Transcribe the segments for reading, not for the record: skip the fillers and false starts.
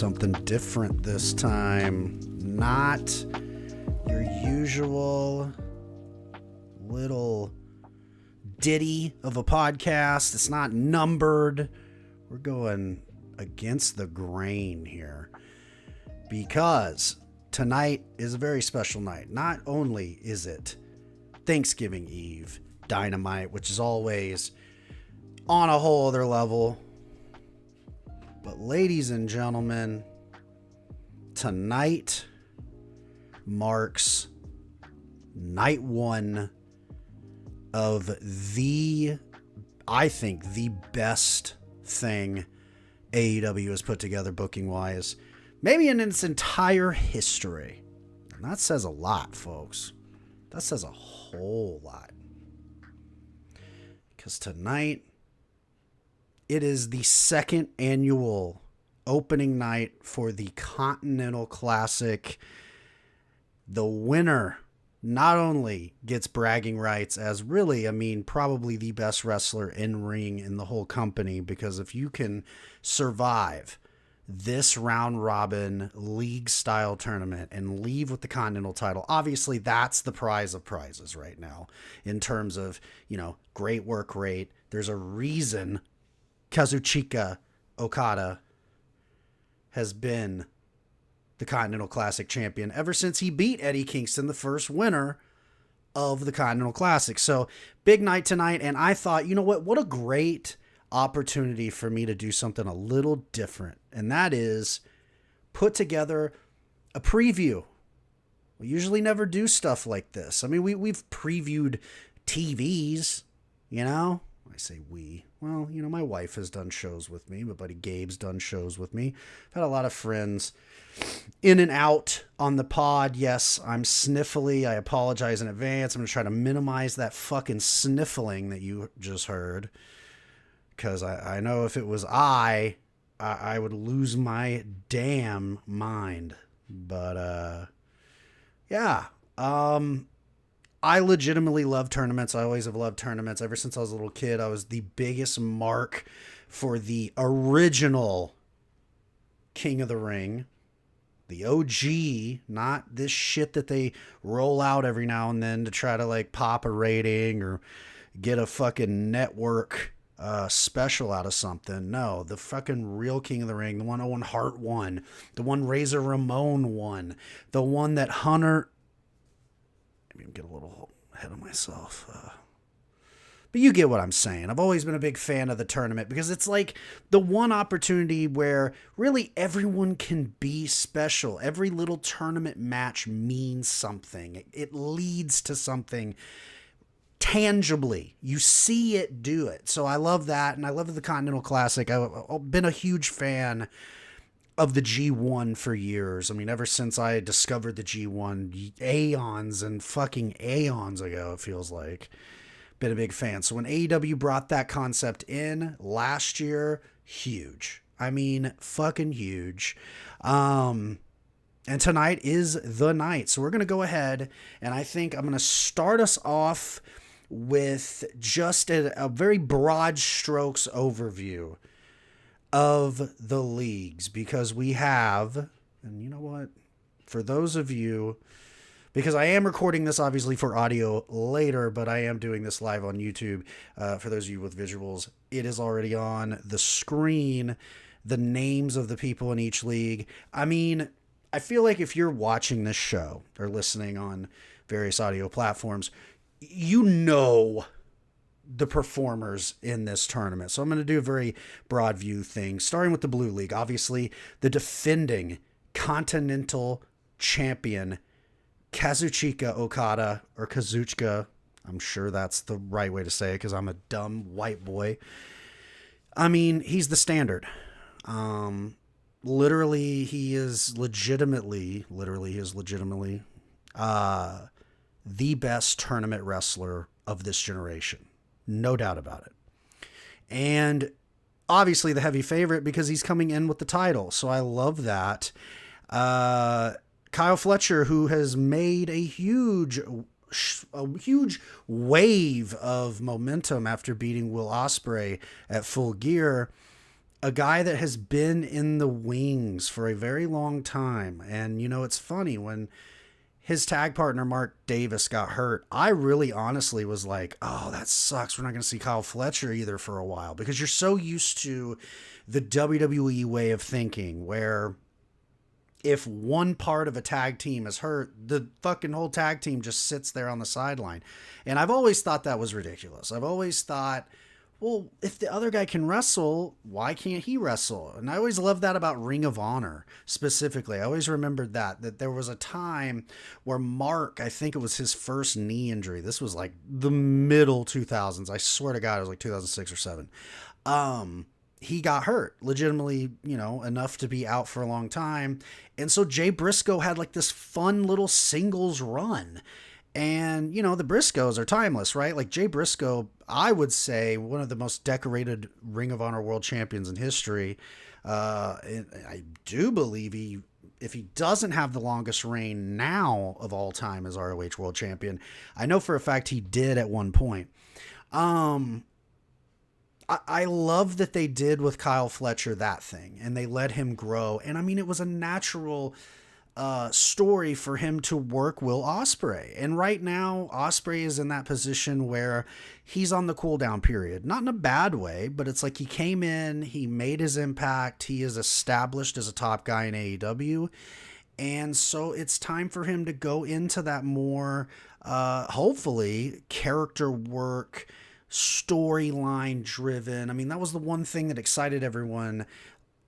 something different this time. Not your usual little ditty of a podcast. It's not numbered. We're going against the grain here because tonight is a very special night. Not only is it Thanksgiving Eve Dynamite, which is always on a whole other level, but ladies and gentlemen, tonight marks night one of I think the best thing AEW has put together booking wise, maybe in its entire history. And that says a lot, folks. That says a whole lot. Because tonight, it is the second annual opening night for the Continental Classic. The winner not only gets bragging rights as really, probably the best wrestler in ring in the whole company, because if you can survive this round robin league style tournament and leave with the Continental title, obviously that's the prize of prizes right now in terms of, great work rate. There's a reason Kazuchika Okada has been the Continental Classic champion ever since he beat Eddie Kingston, the first winner of the Continental Classic. So big night tonight. And I thought, what a great opportunity for me to do something a little different. And that is put together a preview. We usually never do stuff like this. We've previewed TVs, I say we. Well, my wife has done shows with me. My buddy Gabe's done shows with me. I've had a lot of friends in and out on the pod. Yes, I'm sniffly. I apologize in advance. I'm going to try to minimize that fucking sniffling that you just heard. Because I know if it was I would lose my damn mind. But, yeah. I legitimately love tournaments. I always have loved tournaments. Ever since I was a little kid, I was the biggest mark for the original King of the Ring. The OG, not this shit that they roll out every now and then to try to pop a rating or get a fucking network special out of something. No, the fucking real King of the Ring, the one Owen Hart won, the one Razor Ramon won, the one that Hunter... I'm get a little ahead of myself. But you get what I'm saying. I've always been a big fan of the tournament because it's like the one opportunity where really everyone can be special. Every little tournament match means something. It leads to something tangibly. You see it do it. So I love that. And I love the Continental Classic. I've been a huge fan of the G1 for years. Ever since I discovered the G1 aeons and fucking aeons ago, it feels like. Been a big fan. So when AEW brought that concept in last year, huge. Fucking huge. And tonight is the night. So we're going to go ahead and I think I'm going to start us off with just a very broad strokes overview of the leagues, because we have, and you know what, for those of you, because I am recording this obviously for audio later, but I am doing this live on YouTube. For those of you with visuals, it is already on the screen, the names of the people in each league. I feel like if you're watching this show or listening on various audio platforms, the performers in this tournament. So I'm going to do a very broad view thing, starting with the Blue League. Obviously, the defending Continental Champion, Kazuchika Okada, or Kazuchika. I'm sure that's the right way to say it because I'm a dumb white boy. He's the standard. Literally, he is legitimately the best tournament wrestler of this generation. No doubt about it. And obviously the heavy favorite because he's coming in with the title. So I love that. Kyle Fletcher, who has made a huge wave of momentum after beating Will Ospreay at Full Gear, a guy that has been in the wings for a very long time. And, it's funny when his tag partner, Mark Davis, got hurt. I really honestly was like, oh, that sucks. We're not going to see Kyle Fletcher either for a while, because you're so used to the WWE way of thinking where if one part of a tag team is hurt, the fucking whole tag team just sits there on the sideline. And I've always thought that was ridiculous. I've always thought, well, if the other guy can wrestle, why can't he wrestle? And I always loved that about Ring of Honor specifically. I always remembered that there was a time where Mark, I think it was his first knee injury. This was like the middle 2000s. I swear to God, it was like 2006 or 7. He got hurt legitimately, enough to be out for a long time. And so Jay Briscoe had like this fun little singles run. And, the Briscoes are timeless, right? Like Jay Briscoe, I would say one of the most decorated Ring of Honor world champions in history. I do believe if he doesn't have the longest reign now of all time as ROH world champion, I know for a fact he did at one point. I love that they did with Kyle Fletcher that thing, and they let him grow. And I mean, it was a natural story for him to work Will Ospreay. And right now, Ospreay is in that position where he's on the cool down period. Not in a bad way, but it's like he came in, he made his impact, he is established as a top guy in AEW. And so it's time for him to go into that more, hopefully, character work, storyline driven. I mean, that was the one thing that excited everyone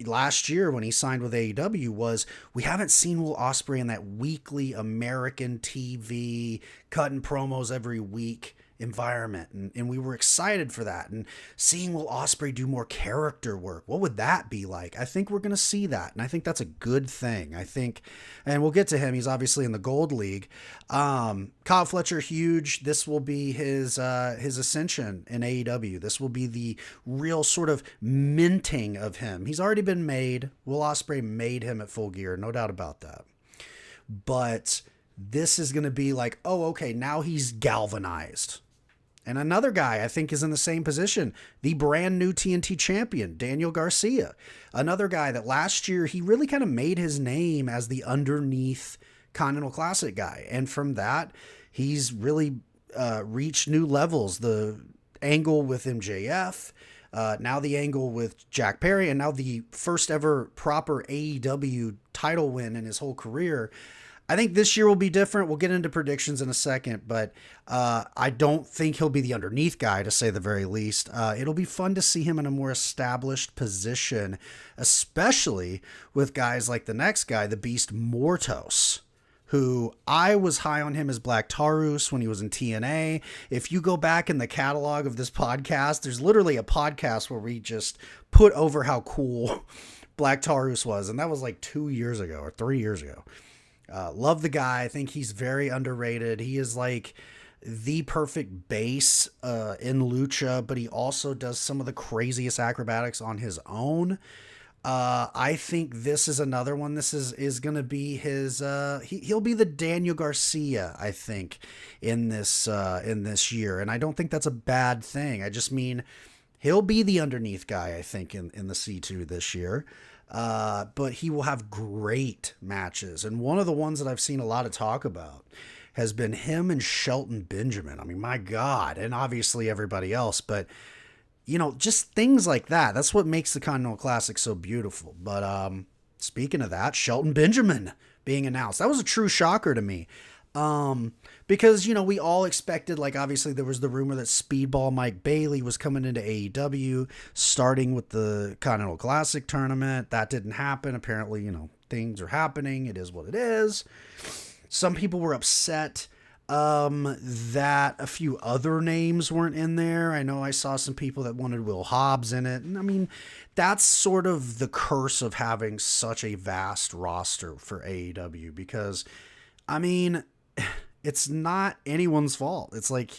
last year when he signed with AEW was we haven't seen Will Ospreay in that weekly American TV cutting promos every week environment, and we were excited for that, and seeing Will Ospreay do more character work. What would that be like? I think we're going to see that, and I think that's a good thing. I think, and we'll get to him, he's obviously in the Gold League. Kyle Fletcher, huge. This will be his ascension in AEW. This will be the real sort of minting of him. He's already been made. Will Ospreay made him at Full Gear, no doubt about that. But this is going to be like, oh, okay, now he's galvanized. And another guy I think is in the same position, the brand new TNT champion, Daniel Garcia. Another guy that last year he really kind of made his name as the underneath Continental Classic guy. And from that, he's really reached new levels. The angle with MJF, now the angle with Jack Perry, and now the first ever proper AEW title win in his whole career. I think this year will be different. We'll get into predictions in a second, but I don't think he'll be the underneath guy, to say the very least. It'll be fun to see him in a more established position, especially with guys like the next guy, the Beast Mortos, who I was high on him as Black Taurus when he was in TNA. If you go back in the catalog of this podcast, there's literally a podcast where we just put over how cool Black Taurus was, and that was like 2 years ago or 3 years ago. Love the guy. I think he's very underrated. He is like the perfect base in lucha, but he also does some of the craziest acrobatics on his own. I think this is another one. This is going to be his, he'll be the Daniel Garcia, I think, in this year. And I don't think that's a bad thing. I just mean he'll be the underneath guy, I think, in the C2 this year. But he will have great matches. And one of the ones that I've seen a lot of talk about has been him and Shelton Benjamin. I mean, my God. And obviously everybody else, but just things like that. That's what makes the Continental Classic so beautiful. But, speaking of that, Shelton Benjamin being announced, that was a true shocker to me. Because, we all expected, like, obviously there was the rumor that Speedball Mike Bailey was coming into AEW, starting with the Continental Classic tournament. That didn't happen. Apparently, things are happening. It is what it is. Some people were upset, that a few other names weren't in there. I know I saw some people that wanted Will Hobbs in it. And I mean, that's sort of the curse of having such a vast roster for AEW, because, I mean, it's not anyone's fault. It's like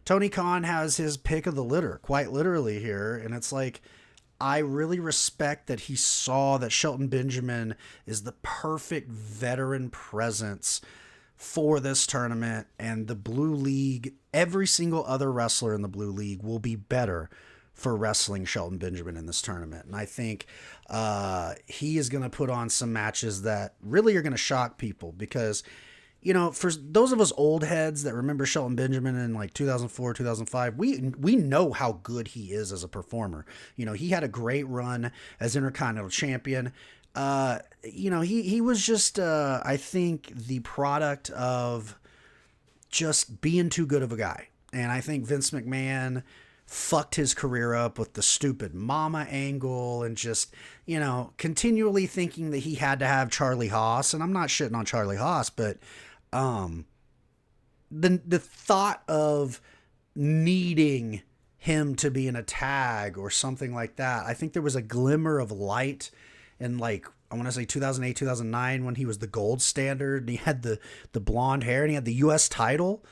Tony Khan has his pick of the litter, quite literally here. And it's like, I really respect that he saw that Shelton Benjamin is the perfect veteran presence for this tournament, and the Blue League, every single other wrestler in the Blue League will be better for wrestling Shelton Benjamin in this tournament. And I think he is going to put on some matches that really are going to shock people because, you know, for those of us old heads that remember Shelton Benjamin in like 2004, 2005, we know how good he is as a performer. You know, he had a great run as Intercontinental Champion. You know, he was just, I think, the product of just being too good of a guy. And I think Vince McMahon fucked his career up with the stupid mama angle and just, you know, continually thinking that he had to have Charlie Haas. And I'm not shitting on Charlie Haas, but the thought of needing him to be in a tag or something like that, I think there was a glimmer of light in, like, I want to say 2008, 2009, when he was the gold standard and he had the blonde hair and he had the U.S. title.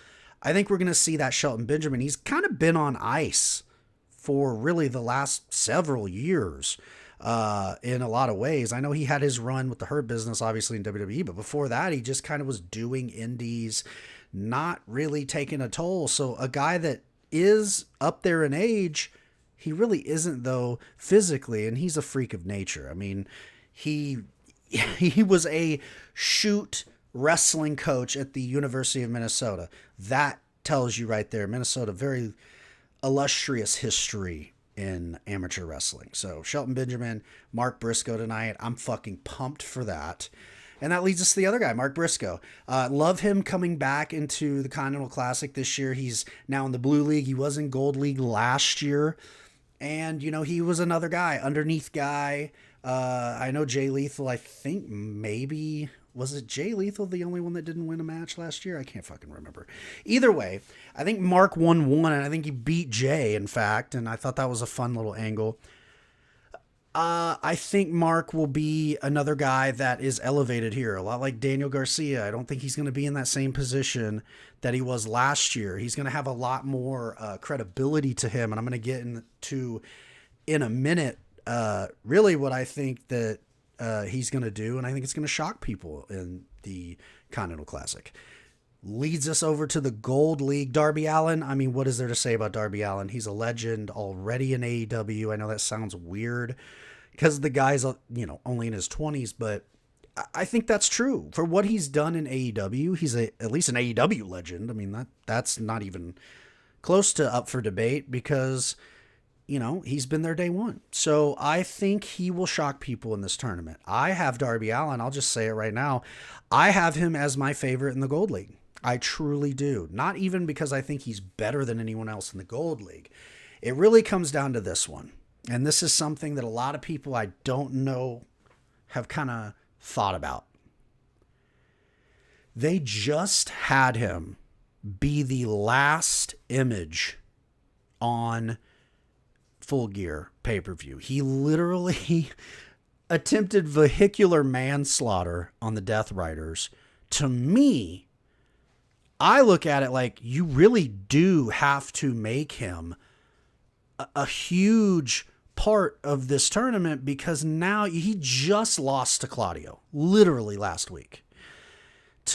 I think we're going to see that Shelton Benjamin. He's kind of been on ice for really the last several years in a lot of ways. I know he had his run with the Hurt Business, obviously, in WWE, but before that, he just kind of was doing indies, not really taking a toll. So a guy that is up there in age, he really isn't, though, physically, and he's a freak of nature. I mean, he was a shoot wrestling coach at the University of Minnesota. That tells you right there, Minnesota, very illustrious history in amateur wrestling. So Shelton Benjamin, Mark Briscoe tonight. I'm fucking pumped for that. And that leads us to the other guy, Mark Briscoe. Love him coming back into the Continental Classic this year. He's now in the Blue League. He was in Gold League last year. And, you know, he was another guy, underneath guy. I know Jay Lethal, I think maybe... Was it Jay Lethal the only one that didn't win a match last year? I can't fucking remember. Either way, I think Mark won one, and I think he beat Jay, in fact, and I thought that was a fun little angle. I think Mark will be another guy that is elevated here, a lot like Daniel Garcia. I don't think he's going to be in that same position that he was last year. He's going to have a lot more credibility to him, and I'm going to get into in a minute really what I think that he's going to do, and I think it's going to shock people in the Continental Classic. Leads us over to the Gold League. Darby Allin, I mean, what is there to say about Darby Allin? He's a legend already in AEW. I know that sounds weird because the guy's, you know, only in his 20s, but I think that's true. For what he's done in AEW, he's at least an AEW legend. I mean, that's not even close to up for debate because, you know, he's been there day one. So I think he will shock people in this tournament. I have Darby Allin. I'll just say it right now. I have him as my favorite in the Gold League. I truly do. Not even because I think he's better than anyone else in the Gold League. It really comes down to this one. And this is something that a lot of people I don't know have kind of thought about. They just had him be the last image on Full Gear pay-per-view. He literally attempted vehicular manslaughter on the Death Riders. To me, I look at it like you really do have to make him a huge part of this tournament because now he just lost to Claudio literally last week.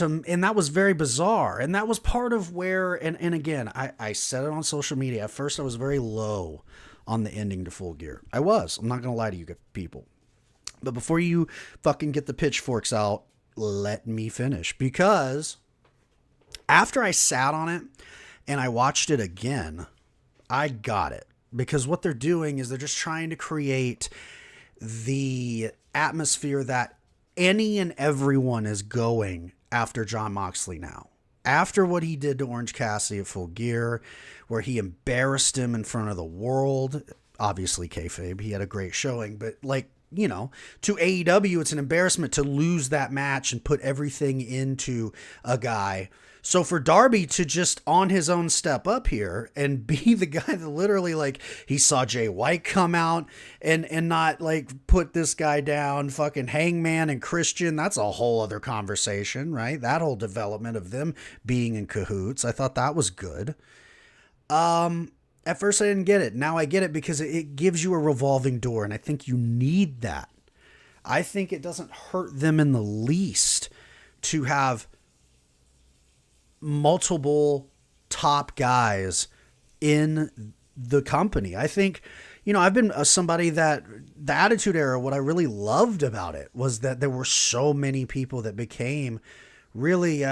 And that was very bizarre. And that was part of where, and again, I said it on social media. At first, I was very low on the ending to Full Gear. I'm not going to lie to you people. But before you fucking get the pitchforks out, let me finish. Because after I sat on it and I watched it again, I got it. Because what they're doing is they're just trying to create the atmosphere that any and everyone is going after Jon Moxley now. After what he did to Orange Cassidy at Full Gear, where he embarrassed him in front of the world, obviously kayfabe, he had a great showing, but like, you know, to AEW, it's an embarrassment to lose that match and put everything into a guy. So for Darby to just on his own step up here and be the guy that literally, like, he saw Jay White come out and not like put this guy down, fucking Hangman and Christian, that's a whole other conversation, right? That whole development of them being in cahoots. I thought that was good. At first I didn't get it. Now I get it because it gives you a revolving door, and I think you need that. I think it doesn't hurt them in the least to have multiple top guys in the company. I think, I've been somebody that the Attitude Era, what I really loved about it was that there were so many people that became really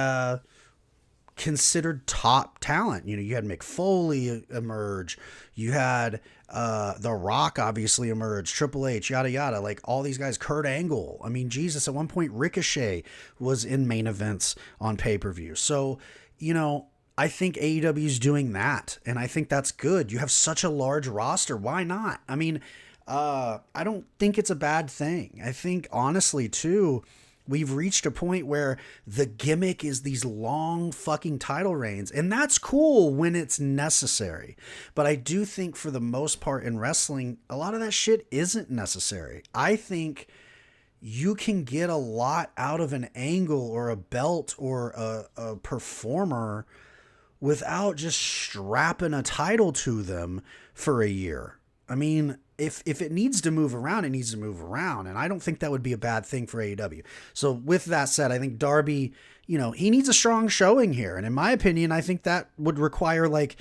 considered top talent. You had Mick Foley emerge. You had The Rock obviously emerge, Triple H, yada, yada, like all these guys, Kurt Angle. I mean, Jesus, at one point, Ricochet was in main events on pay-per-view. So, I think AEW is doing that, and I think that's good. You have such a large roster. Why not? I mean, I don't think it's a bad thing. I think, honestly, too, we've reached a point where the gimmick is these long fucking title reigns, and that's cool when it's necessary. But I do think for the most part in wrestling, a lot of that shit isn't necessary. I think you can get a lot out of an angle or a belt or a performer without just strapping a title to them for a year. I mean, if it needs to move around, it needs to move around. And I don't think that would be a bad thing for AEW. So with that said, I think Darby, he needs a strong showing here. And in my opinion, I think that would require like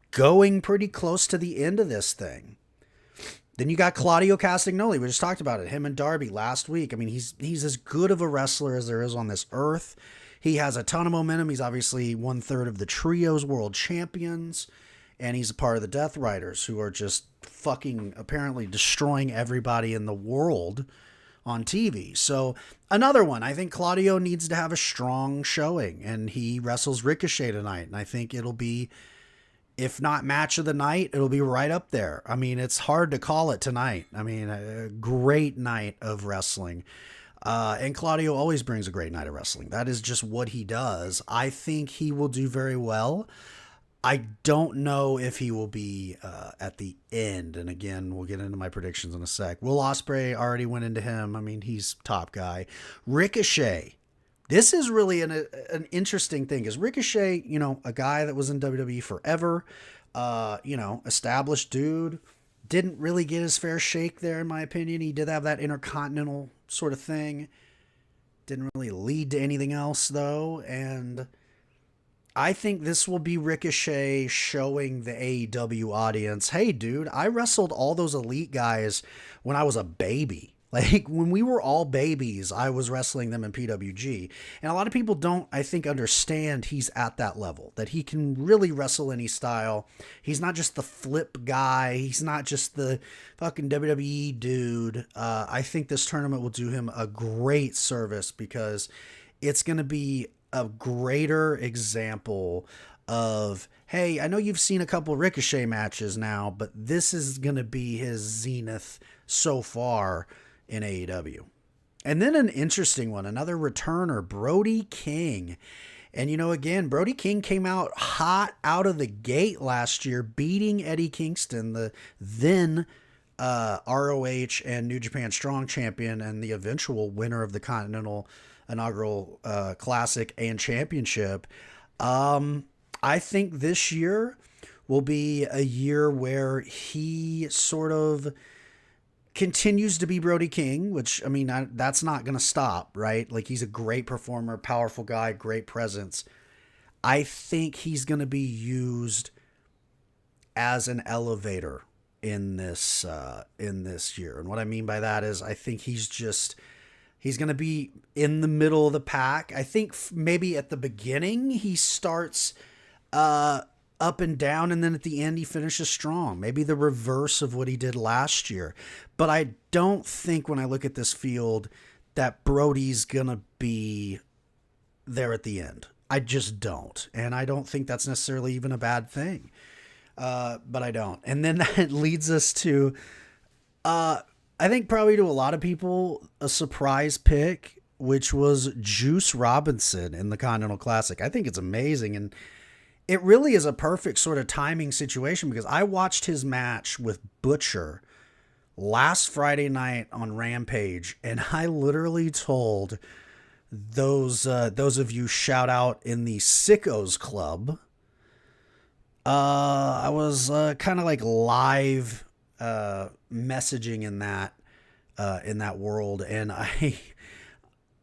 going pretty close to the end of this thing. Then you got Claudio Castagnoli. We just talked about it. Him and Darby last week. I mean, he's as good of a wrestler as there is on this earth. He has a ton of momentum. He's obviously 1/3 of the Trios World Champions. And he's a part of the Death Riders, who are just fucking apparently destroying everybody in the world on TV. So another one, I think Claudio needs to have a strong showing, and he wrestles Ricochet tonight. And I think it'll be, if not match of the night, it'll be right up there. I mean, it's hard to call it tonight. I mean, a great night of wrestling. And Claudio always brings a great night of wrestling. That is just what he does. I think he will do very well. I don't know if he will be at the end. And again, we'll get into my predictions in a sec. Will Ospreay already went into him. I mean, he's top guy. Ricochet. This is really an interesting thing. Is Ricochet, a guy that was in WWE forever, established dude, didn't really get his fair shake there, in my opinion. He did have that intercontinental sort of thing. Didn't really lead to anything else, though. And I think this will be Ricochet showing the AEW audience, hey, dude, I wrestled all those elite guys when I was a baby. Like, when we were all babies, I was wrestling them in PWG. And a lot of people don't, I think, understand he's at that level, that he can really wrestle any style. He's not just the flip guy. He's not just the fucking WWE dude. I think this tournament will do him a great service because it's going to be a greater example of, hey, I know you've seen a couple Ricochet matches now, but this is going to be his zenith so far in AEW. And then an interesting one, another returner, Brody King. And, again, Brody King came out hot out of the gate last year, beating Eddie Kingston, the then ROH and New Japan Strong champion and the eventual winner of the Continental Inaugural Classic and Championship. I think this year will be a year where he sort of continues to be Brody King, which, I mean, that's not going to stop, right? Like, he's a great performer, powerful guy, great presence. I think he's going to be used as an elevator in this year. And what I mean by that is I think he's going to be in the middle of the pack. I think maybe at the beginning he starts up and down, and then at the end he finishes strong. Maybe the reverse of what he did last year. But I don't think, when I look at this field, that Brody's going to be there at the end. I just don't. And I don't think that's necessarily even a bad thing. But I don't. And then that leads us to, I think probably to a lot of people, a surprise pick, which was Juice Robinson in the Continental Classic. I think it's amazing. And it really is a perfect sort of timing situation because I watched his match with Butcher last Friday night on Rampage, and I literally told those of you shout out in the Sickos Club, I was kind of like live messaging in that world, and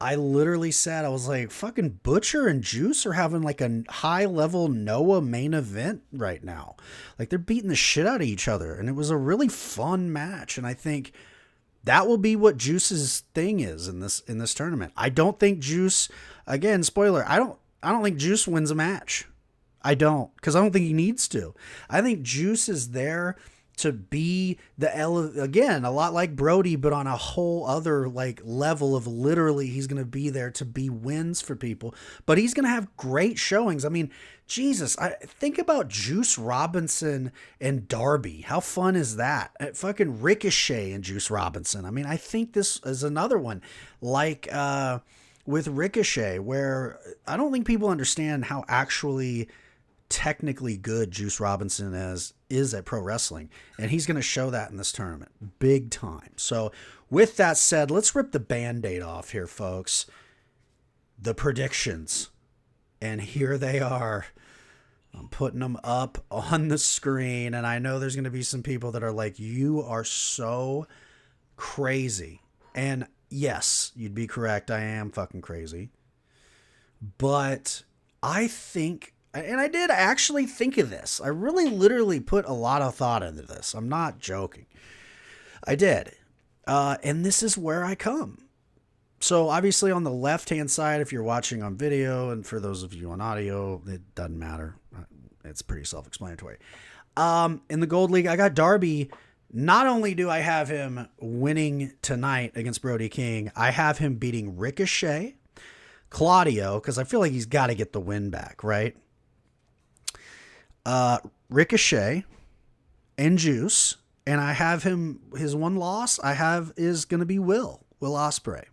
I literally said, I was like, fucking Butcher and Juice are having like a high level Noah main event right now. Like they're beating the shit out of each other. And it was a really fun match. And I think that will be what Juice's thing is in this tournament. I don't think Juice, again, spoiler, I don't think Juice wins a match. I don't, because I don't think he needs to. I think Juice is there to be again, a lot like Brody, but on a whole other like level of literally he's going to be there to be wins for people, but he's going to have great showings. I mean, Jesus, I think about Juice Robinson and Darby. How fun is that? Fucking Ricochet and Juice Robinson. I mean, I think this is another one like, with Ricochet, where I don't think people understand how actually technically good Juice Robinson is at pro wrestling, and he's going to show that in this tournament big time. So with that said, let's rip the band-aid off here, folks. The predictions, and here they are. I'm putting them up on the screen, and I know there's going to be some people that are like, you are so crazy. And yes, you'd be correct, I am fucking crazy, but I think, and I did actually think of this. I really literally put a lot of thought into this. I'm not joking. I did. And this is where I come. So obviously on the left-hand side, if you're watching on video, and for those of you on audio, it doesn't matter. It's pretty self-explanatory. In the Gold League, I got Darby. Not only do I have him winning tonight against Brody King, I have him beating Ricochet, Claudio, because I feel like he's got to get the win back, right? Ricochet and Juice, and I have him, his one loss I have is going to be Will Ospreay.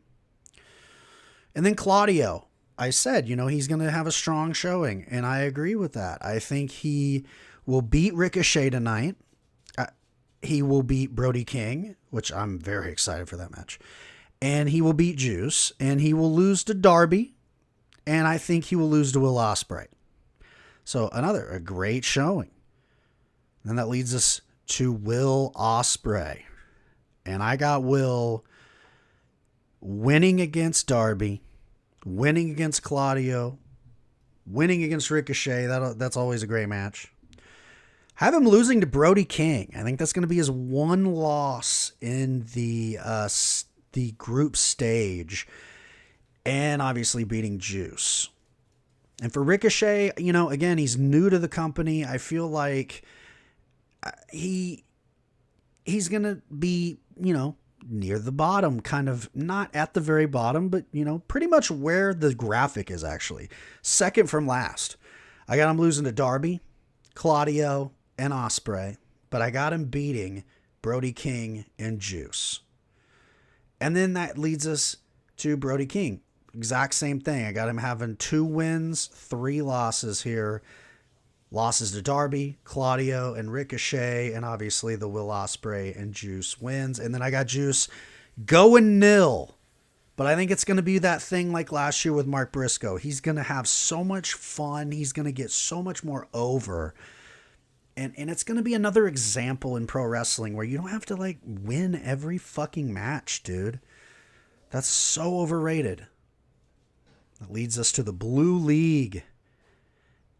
And then Claudio, I said, he's going to have a strong showing, and I agree with that. I think he will beat Ricochet tonight. He will beat Brody King, which I'm very excited for that match. And he will beat Juice, and he will lose to Darby, and I think he will lose to Will Ospreay. So a great showing. And that leads us to Will Ospreay. And I got Will winning against Darby, winning against Claudio, winning against Ricochet. That's always a great match. Have him losing to Brody King. I think that's going to be his one loss in the group stage. And obviously beating Juice. And for Ricochet, again, he's new to the company. I feel like he's going to be, near the bottom, kind of not at the very bottom, but, pretty much where the graphic is actually. Second from last. I got him losing to Darby, Claudio, and Ospreay, but I got him beating Brody King and Juice. And then that leads us to Brody King. Exact same thing. I got him having 2 wins, 3 losses here. Losses to Darby, Claudio, and Ricochet, and obviously the Will Ospreay and Juice wins. And then I got Juice going 0. But I think it's going to be that thing like last year with Mark Briscoe. He's going to have so much fun. He's going to get so much more over. And it's going to be another example in pro wrestling where you don't have to win every fucking match, dude. That's so overrated. That leads us to the Blue League.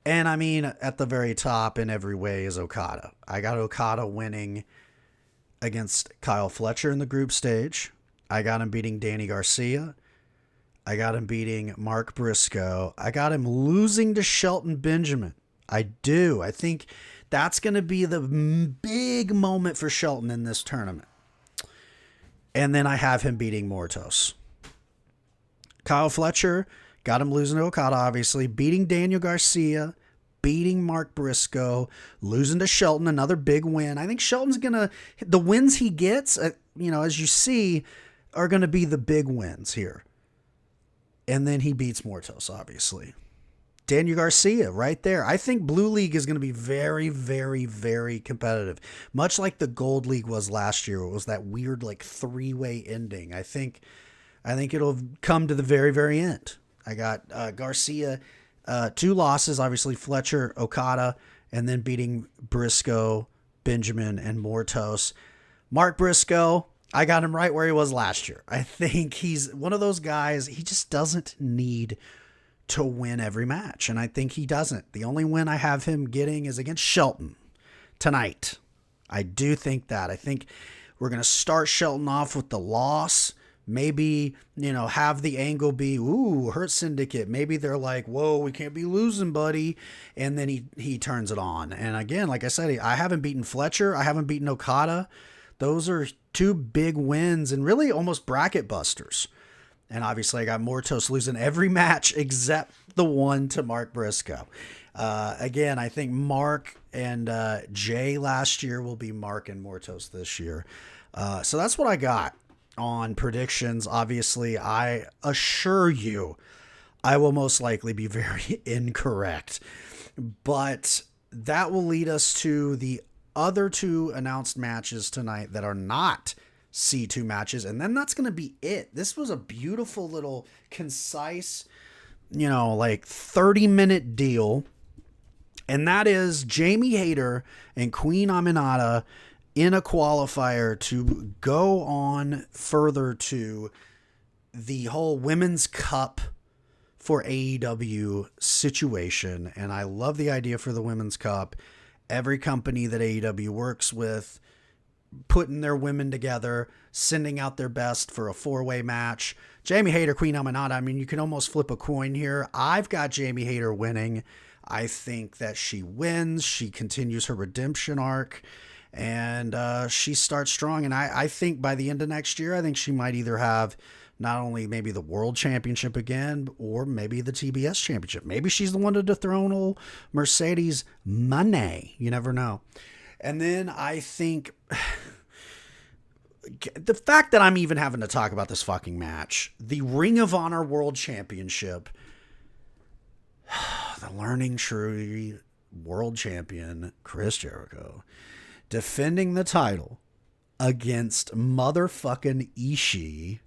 And I mean, at the very top in every way is Okada. I got Okada winning against Kyle Fletcher in the group stage. I got him beating Danny Garcia. I got him beating Mark Briscoe. I got him losing to Shelton Benjamin. I do. I think that's going to be the big moment for Shelton in this tournament. And then I have him beating Mortos. Kyle Fletcher, got him losing to Okada, obviously. Beating Daniel Garcia. Beating Mark Briscoe. Losing to Shelton, another big win. I think Shelton's going to... The wins he gets, as you see, are going to be the big wins here. And then he beats Mortos, obviously. Daniel Garcia, right there. I think Blue League is going to be very, very, very competitive. Much like the Gold League was last year. It was that weird, 3-way ending. I think it'll come to the very, very end. I got Garcia, 2 losses, obviously Fletcher, Okada, and then beating Briscoe, Benjamin, and Mortos. Mark Briscoe, I got him right where he was last year. I think he's one of those guys, he just doesn't need to win every match, and I think he doesn't. The only win I have him getting is against Shelton tonight. I do think that. I think we're going to start Shelton off with the loss. Maybe, have the angle be, ooh, Hurt Syndicate. Maybe they're like, whoa, we can't be losing, buddy. And then he turns it on. And again, like I said, I haven't beaten Fletcher. I haven't beaten Okada. Those are two big wins and really almost bracket busters. And obviously I got Mortos losing every match except the one to Mark Briscoe. Again, I think Mark and Jay last year will be Mark and Mortos this year. So that's what I got on predictions. Obviously, I assure you I will most likely be very incorrect. But that will lead us to the other two announced matches tonight that are not C2 matches. And then that's going to be it. This was a beautiful little concise, 30-minute deal. And that is Jamie Hayter and Queen Aminata in a qualifier to go on further to the whole Women's Cup for AEW situation. And I love the idea for the Women's Cup. Every company that AEW works with, putting their women together, sending out their best for a 4-way match. Jamie Hayter, Queen Aminata, I mean, you can almost flip a coin here. I've got Jamie Hayter winning. I think that she wins. She continues her redemption arc. And she starts strong. And I think by the end of next year, I think she might either have not only maybe the World Championship again, or maybe the TBS Championship. Maybe she's the one to dethrone old Mercedes Moné. You never know. And then I think the fact that I'm even having to talk about this fucking match, the Ring of Honor World Championship, the Learning Tree World Champion Chris Jericho defending the title against motherfucking Ishii.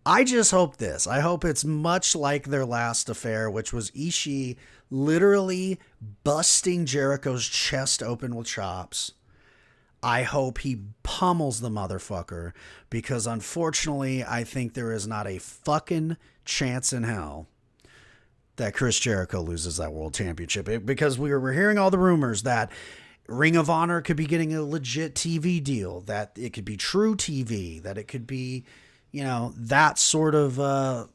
I just hope this. I hope it's much like their last affair, which was Ishii literally busting Jericho's chest open with chops. I hope he pummels the motherfucker, because unfortunately, I think there is not a fucking chance in hell that Chris Jericho loses that world championship, because we were hearing all the rumors that Ring of Honor could be getting a legit TV deal, that it could be True TV, that it could be, that sort of,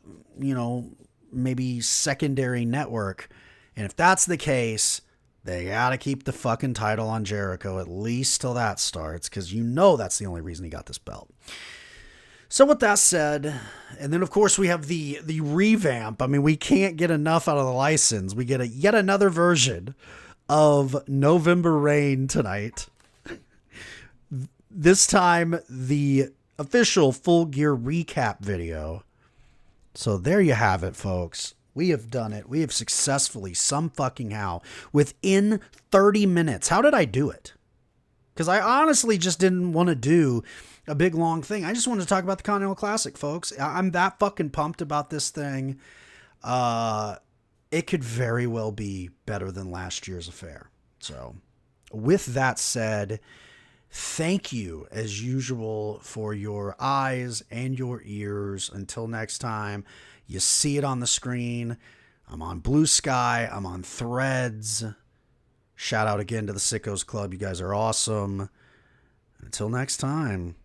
maybe secondary network. And if that's the case, they got to keep the fucking title on Jericho, at least till that starts, because that's the only reason he got this belt. So with that said, and then of course we have the revamp. I mean, we can't get enough out of the license. We get yet another version of November Rain tonight. This time, the official Full Gear recap video. So there you have it, folks. We have done it. We have successfully, some fucking how, within 30 minutes. How did I do it? Because I honestly just didn't want to do a big long thing. I just wanted to talk about the Continental Classic, folks. I'm that fucking pumped about this thing. It could very well be better than last year's affair. So with that said, thank you as usual for your eyes and your ears. Until next time, you see it on the screen. I'm on Blue Sky. I'm on Threads. Shout out again to the Sickos Club. You guys are awesome. Until next time.